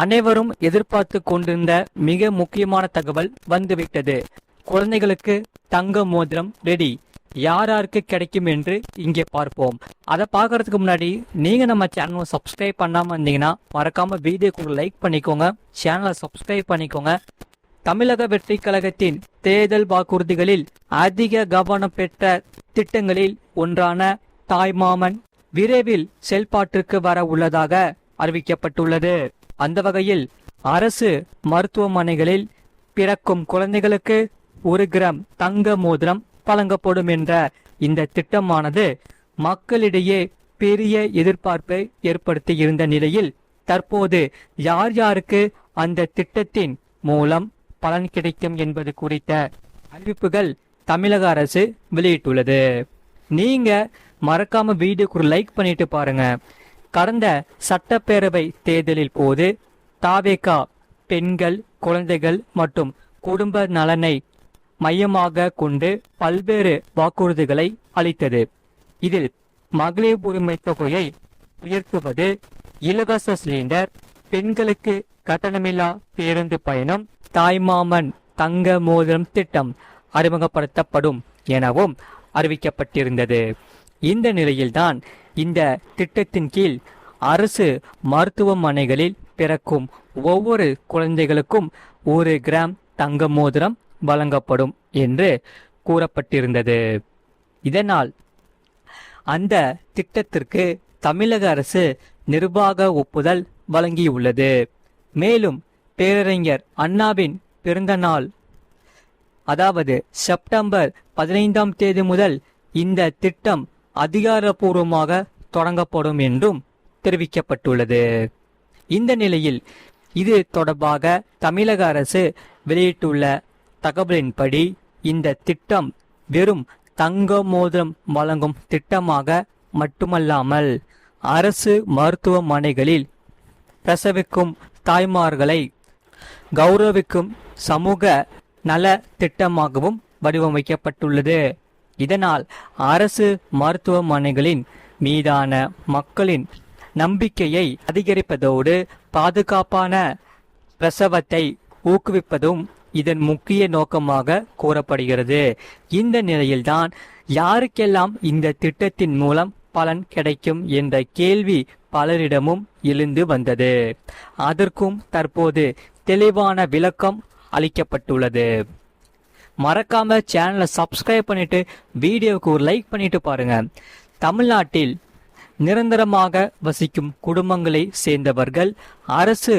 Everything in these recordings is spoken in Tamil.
அனைவரும் எதிர்பார்த்து கொண்டிருந்த மிக முக்கியமான தகவல் வந்துவிட்டது. குழந்தைகளுக்கு தங்க மோதிரம் ரெடி. யாருக்கு கிடைக்கும் என்று இங்கே பார்ப்போம். அதை பார்க்கறதுக்கு முன்னாடி நீங்க நம்ம சேனலை சப்ஸ்கிரைப் பண்ணாம இருந்தீங்கன்னா மறக்காம வீடியோக்கு லைக் பண்ணிக்கோங்க, சேனலை சப்ஸ்கிரைப் பண்ணிக்கோங்க. தமிழக வெற்றி கழகத்தின் தேர்தல் வாக்குறுதிகளில் அதிக கவனம் பெற்ற திட்டங்களில் ஒன்றான தாய்மாமன் விரைவில் செயல்பாட்டிற்கு வர உள்ளதாக அறிவிக்கப்பட்டுள்ளது. அந்த வகையில் அரசு மருத்துவமனைகளில் பிறக்கும் குழந்தைகளுக்கு 1 கிராம் தங்க மோதிரம் வழங்கப்படும் என்ற இந்த திட்டமானது மக்களிடையே பெரிய எதிர்பார்ப்பை ஏற்படுத்தி இருந்த நிலையில் தற்போது யார் யாருக்கு அந்த திட்டத்தின் மூலம் பலன் கிடைக்கும் என்பது குறித்த அறிவிப்புகள் தமிழக அரசு வெளியிட்டுள்ளது. நீங்க மறக்காம வீடியோக்கு லைக் பண்ணிட்டு பாருங்க. கடந்த சட்டப்பேரவை தேர்தலில் போது தாவேகா பெண்கள், குழந்தைகள் மற்றும் குடும்ப நலனை மையமாக கொண்டு பல்வேறு வாக்குறுதிகளை அளித்தது. இதில் மகளிர் உரிமை தொகையை உயர்த்துவது, இலவச சிலிண்டர், பெண்களுக்கு கட்டணமில்லா பேருந்து பயணம், தாய்மாமன் தங்க மோதிரம் திட்டம் அறிமுகப்படுத்தப்படும் எனவும் அறிவிக்கப்பட்டிருந்தது. இந்த நிலையில்தான் இந்த திட்டத்தின் கீழ் அரசு மருத்துவமனைகளில் பிறக்கும் ஒவ்வொரு குழந்தைகளுக்கும் 1 கிராம் தங்க மோதிரம் வழங்கப்படும் என்று கூறப்பட்டிருந்தது. இதனால் அந்த திட்டத்திற்கு தமிழக அரசு நிர்வாக ஒப்புதல் வழங்கியுள்ளது. மேலும் பேரறிஞர் அண்ணாவின் பிறந்த நாள், அதாவது செப்டம்பர் 15ஆம் தேதி முதல் இந்த திட்டம் அதிகாரப்பூர்வமாக தொடங்கப்படும் என்றும் தெரிவிக்கப்பட்டுள்ளது. இந்த நிலையில் இது தொடர்பாக தமிழக அரசு வெளியிட்டுள்ள தகவலின்படி இந்த திட்டம் வெறும் தங்க மோதிரம் வழங்கும் திட்டமாக மட்டுமல்லாமல் அரசு மருத்துவமனைகளில் பிரசவிக்கும் தாய்மார்களை கௌரவிக்கும் சமூக நல திட்டமாகவும் வடிவமைக்கப்பட்டுள்ளது. இதனால் அரசு மருத்துவமனைகளின் மீதான மக்களின் நம்பிக்கையை அதிகரிப்பதோடு பாதுகாப்பான பிரசவத்தை ஊக்குவிப்பதும் இதன் முக்கிய நோக்கமாக கூறப்படுகிறது. இந்த நிலையில்தான் யாருக்கெல்லாம் இந்த திட்டத்தின் மூலம் பலன் கிடைக்கும் என்ற கேள்வி பலரிடமும் எழுந்து வந்தது. அதற்கும் தற்போது தெளிவான விளக்கம் அளிக்கப்பட்டுள்ளது. மறக்காம சேனலை சப்ஸ்கிரைப் பண்ணிட்டு வீடியோவுக்கு ஒரு லைக் பண்ணிட்டு பாருங்க. தமிழ்நாட்டில் நிரந்தரமாக வசிக்கும் குடும்பங்களை சேர்ந்தவர்கள் அரசு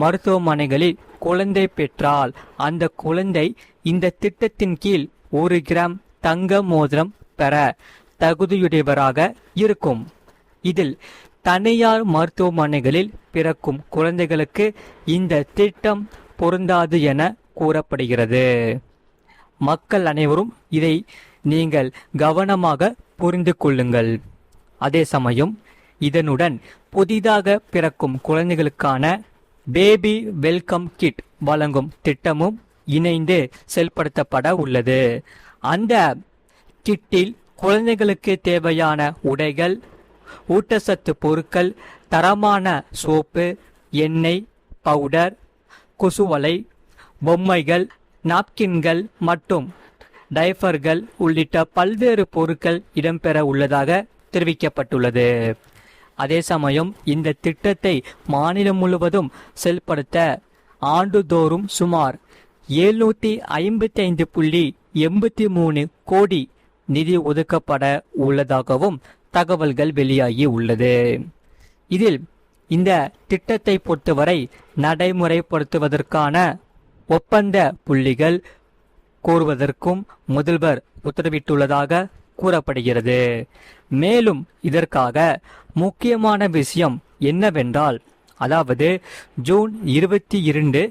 மருத்துவமனைகளில் குழந்தை பெற்றால் அந்த குழந்தை இந்த திட்டத்தின் கீழ் 1 கிராம் தங்க மோதிரம் பெற தகுதியுடையவராக இருக்கும். இதில் தனியார் மருத்துவமனைகளில் பிறக்கும் குழந்தைகளுக்கு இந்த திட்டம் பொருந்தாது என கூறப்படுகிறது. மக்கள் அனைவரும் இதை நீங்கள் கவனமாக புரிந்து கொள்ளுங்கள். அதே சமயம் இதனுடன் புதிதாக பிறக்கும் குழந்தைகளுக்கான பேபி வெல்கம் கிட் வழங்கும் திட்டமும் இணைந்து செயல்படுத்தப்பட உள்ளது. அந்த கிட்டில் குழந்தைகளுக்கு தேவையான உடைகள், ஊட்டச்சத்து பொருட்கள், தரமான சோப்பு, எண்ணெய், பவுடர், கொசுவலை, பொம்மைகள், நாப்கின்கள் மற்றும் டைப்பர்கள் உள்ளிட்ட பல்வேறு பொருட்கள் இடம்பெற உள்ளதாக தெரிவிக்கப்பட்டுள்ளது. அதே சமயம் இந்த திட்டத்தை மாநிலம் முழுவதும் செயல்படுத்த ஆண்டுதோறும் சுமார் 755.83 கோடி நிதி ஒதுக்கப்பட உள்ளதாகவும் தகவல்கள் வெளியாகி உள்ளது. இதில் இந்த திட்டத்தை பொறுத்தவரை நடைமுறைப்படுத்துவதற்கான ஒப்பந்த புள்ளிகள் கோருவதற்கும் முதல்வர் உத்தரவிட்டுள்ளதாக கூறப்படுகிறது. மேலும் இதற்காக முக்கியமான விஷயம் என்னவென்றால், அதாவது ஜூன் 22,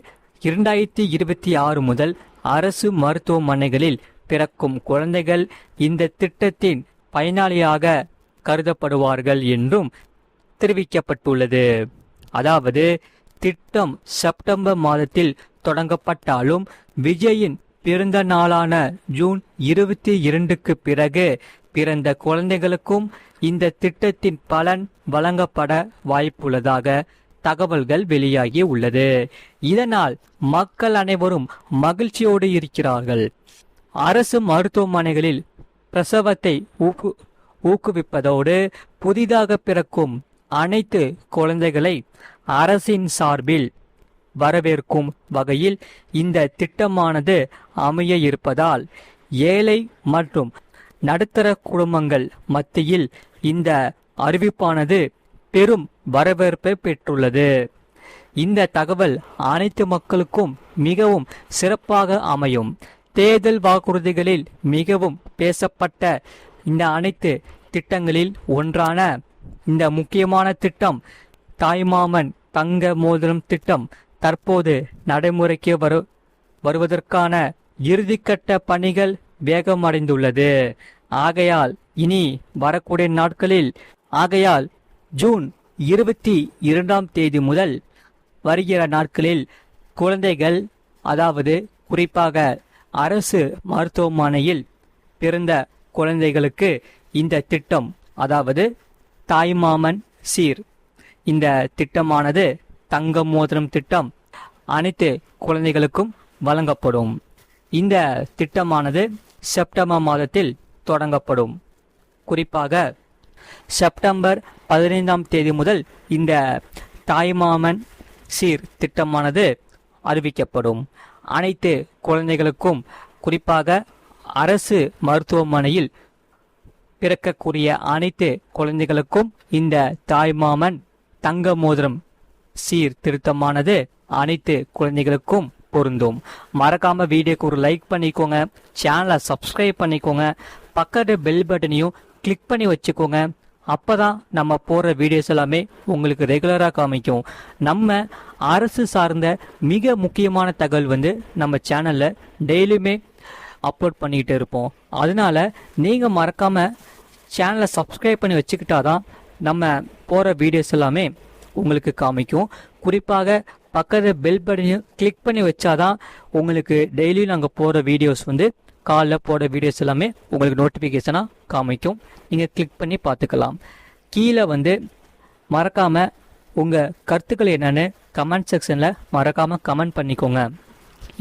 2026 முதல் அரசு மருத்துவமனைகளில் பிறக்கும் குழந்தைகள் இந்த திட்டத்தின் பயனாளியாக கருதப்படுவார்கள் என்றும் தெரிவிக்கப்பட்டுள்ளது. அதாவது திட்டம் செப்டம்பர் மாதத்தில் தொடங்கப்பட்டாலும் விஜயின் பிறந்த நாளான ஜூன் 22க்கு பிறகு பிறந்த குழந்தைகளுக்கும் இந்த திட்டத்தின் பலன் வழங்கப்பட வாய்ப்புள்ளதாக தகவல்கள் வெளியாகி உள்ளது. இதனால் மக்கள் அனைவரும் மகிழ்ச்சியோடு இருக்கிறார்கள். அரசு மருத்துவமனைகளில் பிரசவத்தை ஊக்குவிப்பதோடு புதிதாக பிறக்கும் அனைத்து குழந்தைகளை அரசின் சார்பில் வரவேற்கும் வகையில் இந்த திட்டமானது அமைய இருப்பதால் ஏழை மற்றும் நடுத்தர குடும்பங்கள் மத்தியில் இந்த அறிவிப்பானது பெரும் வரவேற்பை பெற்றுள்ளது. இந்த தகவல் அனைத்து மக்களுக்கும் மிகவும் சிறப்பாக அமையும். தேர்தல் வாக்குறுதிகளில் மிகவும் பேசப்பட்ட இந்த அனைத்து திட்டங்களில் ஒன்றான இந்த முக்கியமான திட்டம் தாய்மாமன் தங்க மோதிரம் திட்டம் தற்போது நடைமுறைக்கு வருவதற்கான இறுதிக்கட்ட பணிகள் வேகமடைந்துள்ளது. ஆகையால் இனி வரக்கூடிய நாட்களில் ஜூன் 22 முதல் வருகிற நாட்களில் குழந்தைகள், அதாவது குறிப்பாக அரசு மருத்துவமனையில் பிறந்த குழந்தைகளுக்கு இந்த திட்டம், அதாவது தாய்மாமன் சீர், இந்த திட்டமானது தங்க மோதிரம் திட்டம் அனைத்து குழந்தைகளுக்கும் வழங்கப்படும். இந்த திட்டமானது செப்டம்பர் மாதத்தில் தொடங்கப்படும். குறிப்பாக செப்டம்பர் 15 முதல் இந்த தாய்மாமன் சீர் திட்டமானது அறிவிக்கப்படும். அனைத்து குழந்தைகளுக்கும், குறிப்பாக அரசு மருத்துவமனையில் பிறக்கக்கூடிய அனைத்து குழந்தைகளுக்கும் இந்த தாய்மாமன் தங்க மோதிரம் சீர் திருத்தமானது அனைத்து குழந்தைகளுக்கும் பொருந்தும். மறக்காம வீடியோக்கு ஒரு லைக் பண்ணிக்கோங்க, சேனலை சப்ஸ்கிரைப் பண்ணிக்கோங்க, பக்கத்து பெல் பட்டனையும் கிளிக் பண்ணி வச்சுக்கோங்க. அப்பதான் நம்ம போடுற வீடியோஸ் எல்லாமே உங்களுக்கு ரெகுலராக காமிக்கும். நம்ம அரசு சார்ந்த மிக முக்கியமான தகவல் நம்ம சேனல்ல டெய்லியுமே அப்லோட் பண்ணிக்கிட்டு இருப்போம். அதனால நீங்க மறக்காம சேனலை சப்ஸ்கிரைப் பண்ணி வச்சுக்கிட்டாதான் நம்ம போகிற வீடியோஸ் எல்லாமே உங்களுக்கு காமிக்கும். குறிப்பாக பக்கத்து பெல் பட்டனையும் கிளிக் பண்ணி வச்சாதான் உங்களுக்கு டெய்லியும் நாங்கள் போகிற வீடியோஸ் காலைல போடுற வீடியோஸ் எல்லாமே உங்களுக்கு நோட்டிஃபிகேஷனாக காமிக்கும். நீங்கள் கிளிக் பண்ணி பார்த்துக்கலாம். கீழே மறக்காமல் உங்கள் கருத்துக்கள் என்னென்னு கமெண்ட் செக்ஷனில் மறக்காமல் கமெண்ட் பண்ணிக்கோங்க.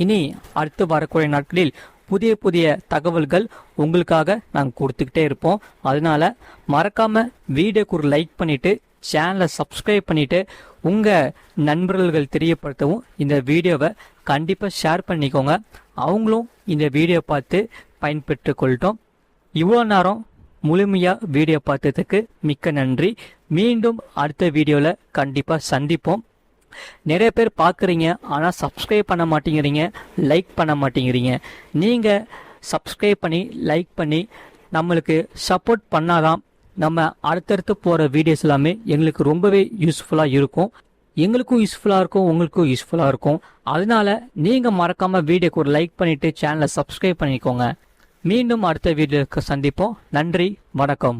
இனி அடுத்து வரக்கூடிய நாட்களில் புதிய புதிய தகவல்கள் உங்களுக்காக நாங்கள் கொடுத்துக்கிட்டே இருப்போம். அதனால மறக்காமல் வீடியோக்கு ஒரு லைக் பண்ணிவிட்டு சேனலை சப்ஸ்கிரைப் பண்ணிவிட்டு உங்கள் நண்பர்கள் தெரியப்படுத்தவும் இந்த வீடியோவை கண்டிப்பாக ஷேர் பண்ணிக்கோங்க. அவங்களும் இந்த வீடியோ பார்த்து பயன்பெற்று கொள்ளட்டும். இவ்வளோ நேரம் முழுமையாக வீடியோ பார்த்ததுக்கு மிக்க நன்றி. மீண்டும் அடுத்த வீடியோவில் கண்டிப்பாக சந்திப்போம். நிறைய பேர் பார்க்குறீங்க, ஆனால் சப்ஸ்கிரைப் பண்ண மாட்டேங்கிறீங்க, லைக் பண்ண மாட்டேங்கிறீங்க. நீங்கள் சப்ஸ்கிரைப் பண்ணி லைக் பண்ணி நம்மளுக்கு சப்போர்ட் பண்ணாதான் நம்ம அடுத்தடுத்து போகிற வீடியோஸ் எல்லாமே எங்களுக்கு ரொம்பவே யூஸ்ஃபுல்லாக இருக்கும். எங்களுக்கும் யூஸ்ஃபுல்லாக இருக்கும், உங்களுக்கும் யூஸ்ஃபுல்லாக இருக்கும். அதனால நீங்கள் மறக்காமல் வீடியோக்கு ஒரு லைக் பண்ணிவிட்டு சேனலை சப்ஸ்கிரைப் பண்ணிக்கோங்க. மீண்டும் அடுத்த வீடியோக்கு சந்திப்போம். நன்றி, வணக்கம்.